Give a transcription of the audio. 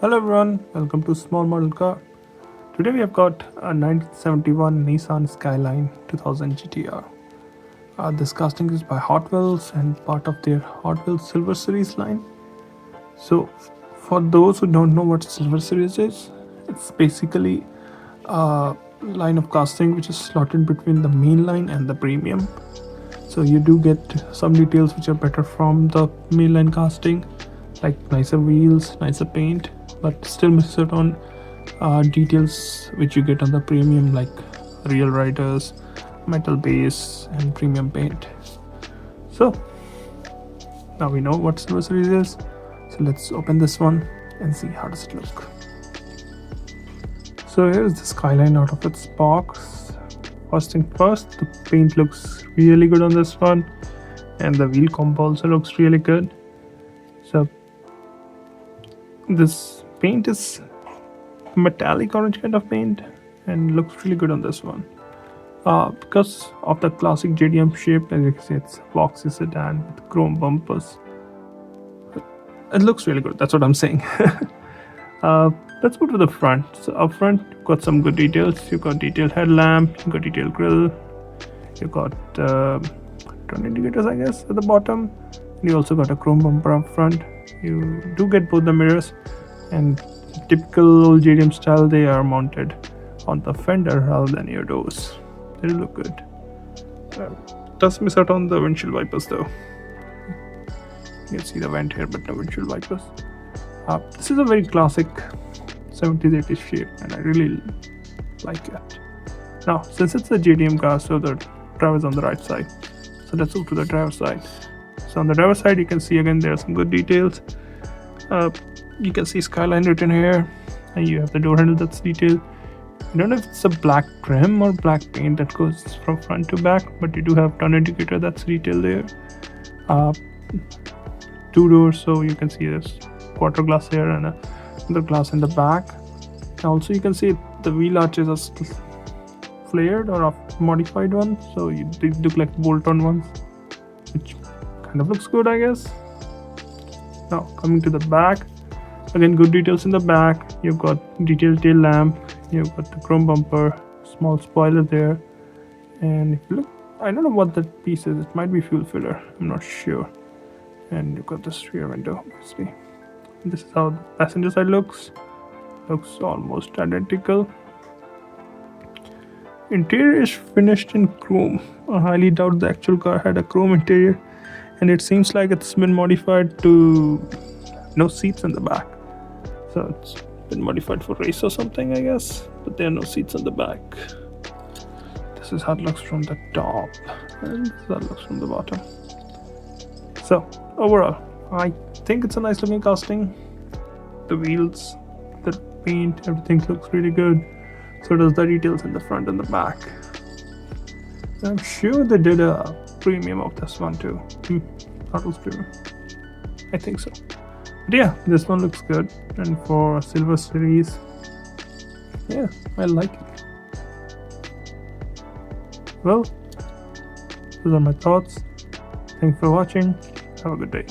Hello everyone, welcome to Small Model Car. Today we have got a 1971 Nissan Skyline 2000 GTR. This casting is by Hotwheels and part of their Hot Wheels Silver Series line. So, for those who don't know what Silver Series is, it's basically a line of casting which is slotted between the main line and the premium. So you do get some details which are better from the mainline casting, like nicer wheels, nicer paint, but still miss out on details which you get on the premium, like real riders, metal base, and premium paint. So now we know what Silver Series is. So let's open this one and see how does it look. So here's the Skyline out of its box. First thing first, the paint looks really good on this one, and the wheel comp also looks really good. So this paint is metallic orange kind of paint and looks really good on this one. Because of the classic JDM shape, as you can see, it's a boxy sedan with chrome bumpers. It looks really good, that's what I'm saying. Let's move to the front. So up front, you've got some good details. You've got detailed headlamp, you've got detailed grille, you've got turn indicators, I guess, at the bottom. And you also got a chrome bumper up front. You do get both the mirrors, and typical old JDM style, they are mounted on the fender rather than your doors. They look good. Does miss out on the windshield wipers though. You can see the vent here, but no windshield wipers. This is a very classic 70s 80s shape, and I really like it. Now, since it's a JDM car, so the driver's on the right side. So let's move to the driver's side. So on the driver's side, you can see again there are some good details. You can see Skyline written here, and you have the door handle that's detailed. I don't know if it's a black trim or black paint that goes from front to back, but you do have turn indicator that's detailed there. Two doors, so you can see this quarter glass here and the glass in the back. Also, you can see the wheel arches are flared or modified ones, so they look like bolt-on ones, which kind of looks good, I guess. Now coming to the back, again good details in the back. You've got detailed tail lamp, you've got the chrome bumper, small spoiler there, and if you look, I don't know what that piece is. It might be fuel filler, I'm not sure. And you've got this rear window, obviously. This is how the passenger side looks almost identical. Interior is finished in chrome. I highly doubt the actual car had a chrome interior, and it seems like it's been modified to no seats in the back. So it's been modified for race or something, I guess, but there are no seats in the back. This is how it looks from the top, and this is how it looks from the bottom. So overall, I think it's a nice looking casting. The wheels, the paint, everything looks really good. So does the details in the front and the back. I'm sure they did a premium of this one too. Hot Wheels premium, I think so. But yeah, this one looks good, and for Silver Series, yeah, I like it. Well, those are my thoughts. Thanks for watching. Have a good day.